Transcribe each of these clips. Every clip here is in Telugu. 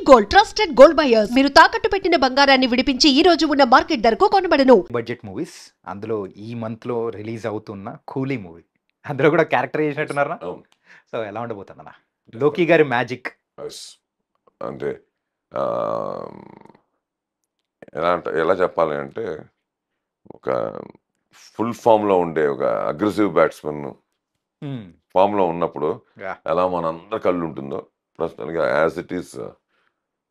Gold trusted gold buyers. మీరు తాకట్టు పెట్టిన బంగారాన్ని విడిపించి ఈ రోజు ఉన్న మార్కెట్ ధరకు కొనబడను. బడ్జెట్ మూవీస్ అందులో ఈ మంత్ లో రిలీజ్ అవుతున్న కూలీ మూవీ అందులో కూడా క్యారెక్టర్ చేసినట్టున్నారా? అవును. సో ఎలా ఉండబోతుంది అన్న లోకి గారి మ్యాజిక్? Yes. అంటే ఆ, ఎలా చెప్పాలి అంటే ఒక ఫుల్ ఫామ్లో ఉండే ఒక అగ్రెసివ్ బ్యాట్స్మెన్ ఫామ్లో ఉన్నప్పుడు ఎలా మనందరి కళ్ళు ఉంటుందో ప్రస్తుతానికి యాజ్ ఇట్ ఈస్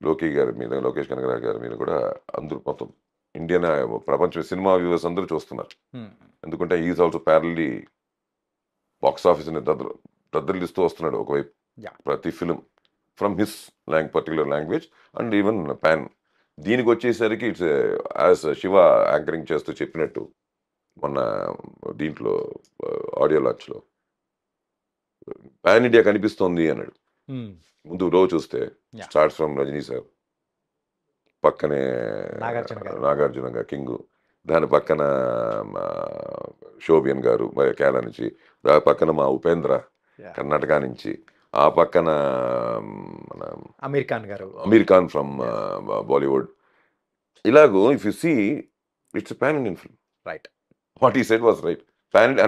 లోకి గారి మీద, లోకేష్ కనగరాజు గారి మీద కూడా అందరూ మొత్తం ఇండియన్ ప్రపంచ సినిమా వ్యూవర్స్ అందరూ చూస్తున్నారు. ఎందుకంటే ఈజ్ ఆల్సో ప్యారల్లీ బాక్స్ ఆఫీస్ని దద్దరిల్లిస్తూ వస్తున్నాడు ఒకవైపు ప్రతి film from his particular language and even pan. దీనికి వచ్చేసరికి ఇట్స్ యాజ్ శివ యాంకరింగ్ చేస్తూ చెప్పినట్టు మొన్న దీంట్లో ఆడియో లాంచ్లో పాన్ ఇండియా కనిపిస్తోంది అన్నాడు. ముందు రోజు చూస్తే స్టార్ట్స్ ఫ్రమ్ రజనీ సార్, పక్కనే నాగార్జున గారు కింగ్, దాని పక్కన శోభియన్ గారు కేరళ నుంచి, దాని పక్కన మా ఉపేంద్ర కర్ణాటక నుంచి, ఆ పక్కన మన అమీర్ ఖాన్ ఫ్రమ్ బాలీవుడ్. ఇలాగూ if you see it's pan Indian film. Right, what he said was right. Pan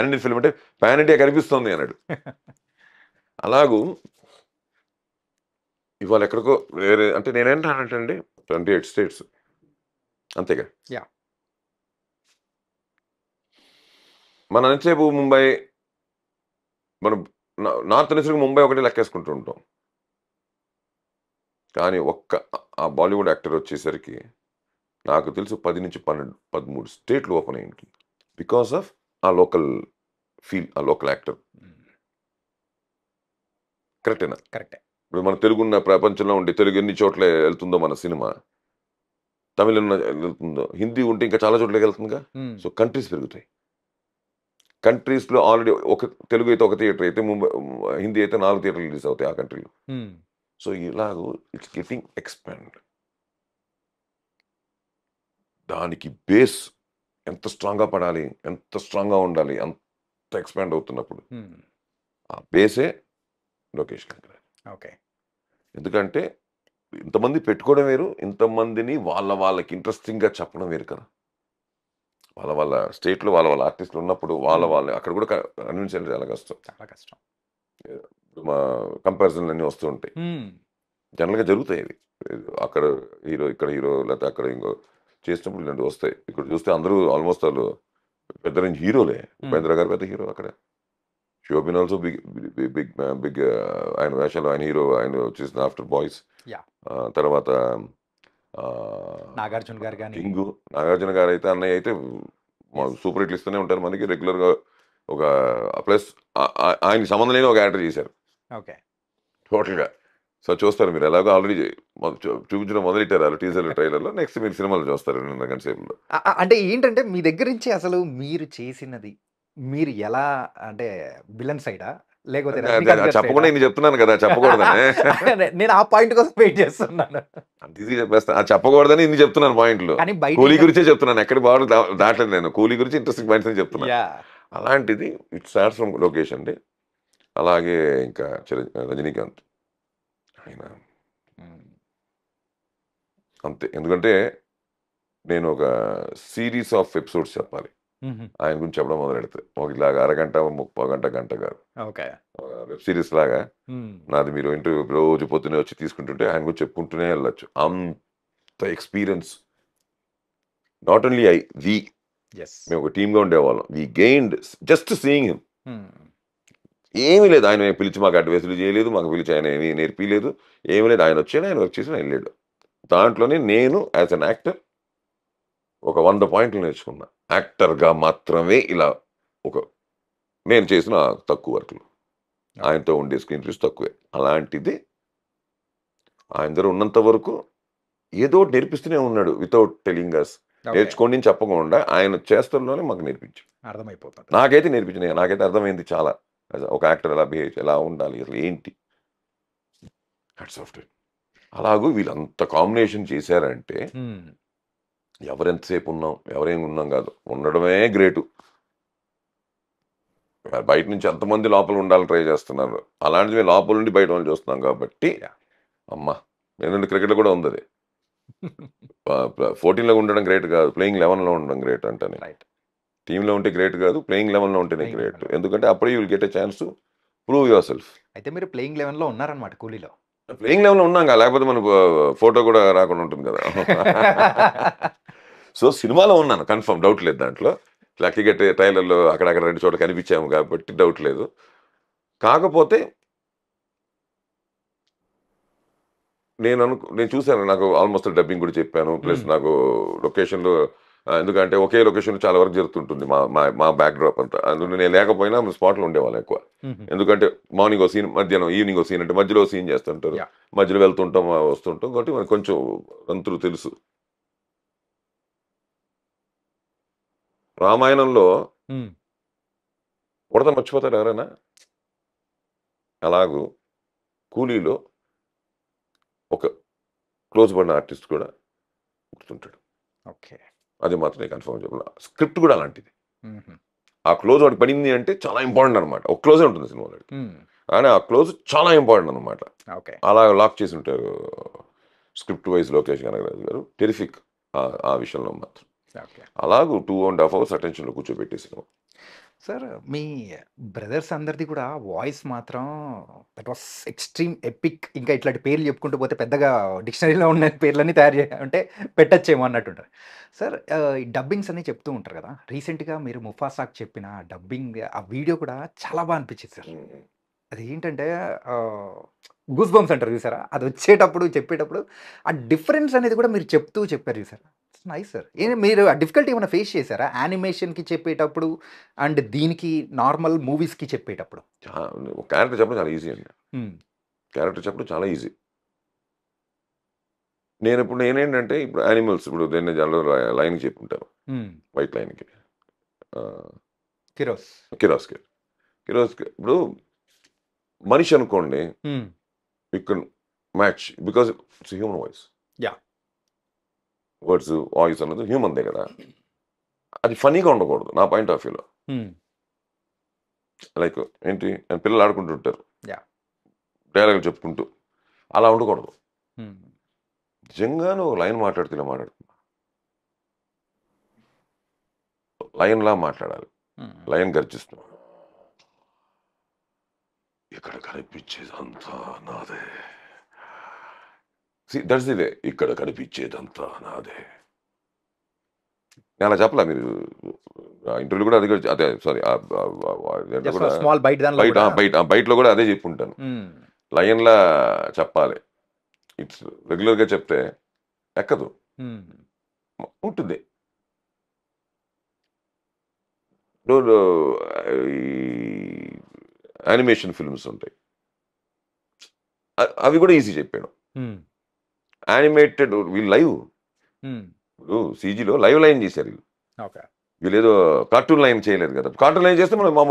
Indian film అంటే పాన్ ఇండియా కనిపిస్తుంది అన్నాడు. అలాగూ ఇవాళ ఎక్కడికో వేరే అంటే నేనేంటానంటే 28 స్టేట్స్ అంతేగా. మన ఎంతసేపు ముంబై, మనం నార్త్ అనేసరికి ముంబై ఒకటి లెక్కేసుకుంటూ ఉంటాం. కానీ ఆ బాలీవుడ్ యాక్టర్ వచ్చేసరికి నాకు తెలుసు 10 నుంచి 12, 13 స్టేట్లు ఓపెన్ అయి ఉంటుంది బికాస్ ఆఫ్ ఆ లోకల్ ఫీల్, ఆ లోకల్ యాక్టర్. కరెక్టేనా? కరెక్టే. ఇప్పుడు మన తెలుగున్న ప్రపంచంలో ఉండి తెలుగు ఎన్ని చోట్ల వెళ్తుందో మన సినిమా, తమిళ వెళ్తుందో, హిందీ ఉంటే ఇంకా చాలా చోట్లకి వెళ్తుందిగా. సో కంట్రీస్ పెరుగుతాయి. కంట్రీస్లో ఆల్రెడీ తెలుగు అయితే ఒక థియేటర్ అయితే, ముంబై హిందీ అయితే 4 థియేటర్లు రిలీజ్ అవుతాయి ఆ కంట్రీలో. సో ఇలాగూ ఇట్స్ గెటింగ్ ఎక్స్పాండ్. దానికి బేస్ ఎంత స్ట్రాంగ్గా పడాలి, ఎంత స్ట్రాంగ్గా ఉండాలి, అంత ఎక్స్పాండ్ అవుతున్నప్పుడు ఆ బేసే లోకేష్ కనగరాజు. ఓకే. ఎందుకంటే ఇంతమంది పెట్టుకోవడం వేరు, ఇంతమందిని వాళ్ళకి ఇంట్రెస్టింగ్గా చెప్పడం వేరు కదా. వాళ్ళ స్టేట్లో వాళ్ళ ఆర్టిస్టులు ఉన్నప్పుడు వాళ్ళ అక్కడ కూడా కన్విన్స్ చేయడం చాలా కష్టం. మా కంపారిజన్లు అన్నీ వస్తూ ఉంటాయి, జనరల్గా జరుగుతాయి అవి. అక్కడ హీరో, ఇక్కడ హీరో, లేకపోతే అక్కడ ఇంకో చేసినప్పుడు ఇలాంటివి వస్తాయి. ఇక్కడ చూస్తే అందరూ ఆల్మోస్ట్ వాళ్ళు పెద్ద రేంజ్ హీరోలే. ఉపేంద్ర గారు పెద్ద హీరో అక్కడ. శోభిన్ ఆల్సో బిగ్ ఆయన వేషాలు, ఆయన హీరో, ఆయన వచ్చేసిన ఆఫ్టర్ బాయ్స్. తర్వాత నాగార్జున గారు అయితే అన్నయ్య అయితే సూపర్ హిట్లు ఇస్తూనే ఉంటారు మనకి రెగ్యులర్గా. ఒక ప్లస్ ఆయనకి సంబంధం లేని ఒక యాక్టర్ చేశారు టోటల్గా. సో చూస్తారు మీరు, ఎలాగో ఆల్రెడీ చూపించడం మొదలెట్టారు టీజర్లు, ట్రైలర్లో. నెక్స్ట్ మీరు సినిమాలు చూస్తారు 2.5 గంటల సేపులో. అంటే ఏంటంటే మీ దగ్గర నుంచి అసలు మీరు చేసినది మీరు ఎలా అంటే విలన్ సైడా లేకపోతే చెప్పకుండా నేను చెప్తున్నాను కదా, చెప్పకూడదని. నేను ఆ పాయింట్ కోసం వెయిట్ చేస్తున్నాను. ఈజీ చెప్పేస్తాను, చెప్పకూడదని ఇన్ని చెప్తున్నాను పాయింట్లు. కూలీ గురించే చెప్తున్నాను, ఎక్కడి బాగా దాటలేదు నేను. కూలీ గురించి ఇంట్రెస్టింగ్ పాయింట్స్ అని చెప్తున్నాను. అలాంటిది ఇట్ స్టార్ట్స్ ఫ్రమ్ లోకేష్ అండి. అలాగే ఇంకా రజనీకాంత్ ఆయన అంతే. ఎందుకంటే నేను ఒక సిరీస్ ఆఫ్ ఎపిసోడ్స్ చెప్పాలి ఆయన గురించి చెప్పడం మొదలెడితే. ఇలాగా అరగంట, 30 గంట, గంట కాదు, వెబ్ సిరీస్ లాగా నాది. మీరు ఇంటర్వ్యూ రోజు పొద్దునే వచ్చి తీసుకుంటుంటే ఆయన గురించి చెప్పుకుంటూనే వెళ్ళచ్చు. అంత ఎక్స్పీరియన్స్. నాట్ ఓన్లీ మేము ఒక టీమ్గా ఉండేవాళ్ళం. We gained just seeing him. ఏమీ లేదు, ఆయన పిలిచి మాకు అడ్వైసులు చేయలేదు, మాకు పిలిచి ఆయన ఏమీ నేర్పించలేదు, ఏమీ లేదు. ఆయన వచ్చాడు, ఆయన వర్క్ చేసి ఆయన వెళ్ళాడు. దాంట్లోనే నేను యాజ్ అన్ యాక్టర్ ఒక 100 పాయింట్లు నేర్చుకున్నా. యాక్టర్గా మాత్రమే ఇలా నేను చేసిన తక్కువ వర్క్లు, ఆయనతో ఉండే స్క్రీన్ ప్లేస్ తక్కువే. అలాంటిది ఆయన దగ్గర ఉన్నంత వరకు ఏదో నేర్పిస్తూనే ఉన్నాడు వితౌట్ టెలింగ్ అస్. నేర్చుకోండి అని చెప్పకుండా ఆయన చేస్తల్లోనే మాకు నేర్పించు, అర్థమైపోతుంది. నాకైతే నేర్పించింది, నాకైతే అర్థమైంది చాలా. ఒక యాక్టర్ ఎలా బిహేవ్, ఎలా ఉండాలి, అసలు ఏంటి. అలాగూ వీళ్ళంత కాంబినేషన్ చేశారంటే ఎవరెంతసేపు ఉన్నాం, ఎవరేమి ఉన్నాం కాదు, ఉండడమే గ్రేటు. బయట నుంచి ఎంతమంది లోపల ఉండాలని ట్రై చేస్తున్నారు, అలాంటిది మేము లోపల నుండి బయట వాళ్ళు చూస్తున్నాం కాబట్టి అమ్మ ఎందుకంటే క్రికెట్లో కూడా ఉంది అది. 14లో ఉండడం గ్రేట్ కాదు, ప్లేయింగ్ 11లో ఉండడం గ్రేట్ అంటాను. రైట్. టీంలో ఉంటే గ్రేట్ కాదు, ప్లేయింగ్ 11లో ఉంటేనే Playing గ్రేట్. 11. ఎందుకంటే అప్పుడే you will get a chance to prove your self. అయితే మీరు ప్లేయింగ్ 11లో ఉన్నారనమాట కూలీలో. ప్లేయింగ్ 11లో ఉన్నాం కదా, లేకపోతే మనకు ఫోటో కూడా రాకుండా ఉంటుంది కదా. సో సినిమాలో ఉన్నాను, కన్ఫర్మ్, డౌట్ లేదు దాంట్లో. లక్కీగా ట్రైలర్లో అక్కడక్కడ 2 చోట్ల కనిపించాము కాబట్టి డౌట్ లేదు. కాకపోతే నేను చూశాను, నాకు ఆల్మోస్ట్ డబ్బింగ్ కూడా చెప్పాను. ప్లస్ నాకు లొకేషన్లో, ఎందుకంటే ఒకే లొకేషన్లో చాలా వరకు జరుగుతుంటుంది మా బ్యాక్ డ్రాప్ అంతా. అందులో నేను లేకపోయినా స్పాట్లో ఉండేవాళ్ళం ఎక్కువ. ఎందుకంటే మార్నింగ్ ఒక సీన్, మధ్యాహ్నం ఈవినింగ్ ఒక సీన్, అంటే మధ్యలో సీన్ చేస్తుంటారు, Yeah. మధ్యలో వెళ్తుంటాం వస్తుంటాం కాబట్టి మనకు కొంచెం తంతులు తెలుసు. రామాయణంలో ఉడత మర్చిపోతారు ఎవరైనా? అలాగూ కూలీలో ఒక క్లోజ్ పడిన ఆర్టిస్ట్ కూడా గుర్తుంటాడు. ఓకే. అది మాత్రం నేను కన్ఫర్మ్ చెప్పాను. స్క్రిప్ట్ కూడా అలాంటిది. ఆ క్లోజ్ వాడికి పడింది అంటే చాలా ఇంపార్టెంట్ అనమాట. ఒక క్లోజే ఉంటుంది సినిమాలో, కానీ ఆ క్లోజ్ చాలా ఇంపార్టెంట్ అనమాట. ఓకే. అలా లాక్ చేసి ఉంటారు స్క్రిప్ట్ వైజ్ లోకేష్ కనగరాజు గారు. టెరిఫిక్ ఆ విషయంలో మాత్రం. ఓకే. అలాగూ 2.5 hours అటెన్షన్లో కూర్చోబెట్టే సినిమా. సార్, మీ బ్రదర్స్ అందరిది కూడా వాయిస్ మాత్రం దట్ వాస్ ఎక్స్ట్రీమ్ ఎపిక్. ఇంకా ఇట్లాంటి పేర్లు చెప్పుకుంటూ పోతే పెద్దగా డిక్షనరీలో ఉన్న పేర్లన్నీ తయారు అంటే పెట్టచ్చేమో అన్నట్టుంటారు. సార్, ఈ డబ్బింగ్స్ అన్నీ చెప్తూ ఉంటారు కదా. రీసెంట్గా మీరు ముఫాసాకి చెప్పిన డబ్బింగ్ ఆ వీడియో కూడా చాలా బాగా అనిపించింది సార్. అది ఏంటంటే గూస్ బంప్స్ అంటారు చూసారా, అది వచ్చేటప్పుడు చెప్పేటప్పుడు ఆ డిఫరెన్స్ అనేది కూడా మీరు చెప్తూ చెప్పారు చూసారా. Nice sir. మీరు ఆ డిఫికల్టీ ఏమైనా ఫేస్ చేశారా యానిమేషన్కి చెప్పేటప్పుడు అండ్ దీనికి నార్మల్ మూవీస్కి చెప్పేటప్పుడు? ఒక క్యారెక్టర్ చెప్పడం చాలా ఈజీ అండి. క్యారెక్టర్ చెప్పడం చాలా ఈజీ. నేనేంటంటే ఇప్పుడు యానిమల్స్, ఇప్పుడు దీన్ని జనరల్ లైన్కి చెప్పుకుంటాను, వైట్ లైన్కి, కిరోస్కి ఇప్పుడు మనిషి అనుకోండి, you can match because it's human voice. Words voice అన్నది హ్యూమన్దే కదా. అది ఫనీగా ఉండకూడదు నా పాయింట్ ఆఫ్ వ్యూలో. లైక్ ఏంటి, పిల్లలు ఆడుకుంటుంటారు డైలాగులు చెప్పుకుంటూ, అలా ఉండకూడదు. నిజంగా నువ్వు లైన్ మాట్లాడుతూ ఇలా మాట్లాడుతున్నా, లైన్లా మాట్లాడాలి. లైన్ గర్జిస్తున్నావు, ఇక్కడ కనిపించేదంతా నాదే, దట్స్ ది వే, ఇక్కడ కనిపించేదంతా నాదే. నేను అలా చెప్పలా, మీరు ఇంటర్వ్యూ కూడా అది, అదే సారీ స్మాల్ బైట్ బయటలో కూడా అదే చెప్పుంటాను. లయన్లా చెప్పాలి. ఇట్స్ రెగ్యులర్గా చెప్తే ఎక్కదు, ఉంటుంది. యానిమేషన్ ఫిల్మ్స్ ఉంటాయి, అవి కూడా ఈజీ చెప్పాను. యానిమేటెడ్ వీళ్ళు లైవ్, ఇప్పుడు సీజీలో లైవ్ లైన్ చేశారు వీళ్ళు. వీళ్ళు ఏదో కార్టూన్ లైన్ చేయలేదు కదా. కార్టూన్ లైన్ చేస్తే మనం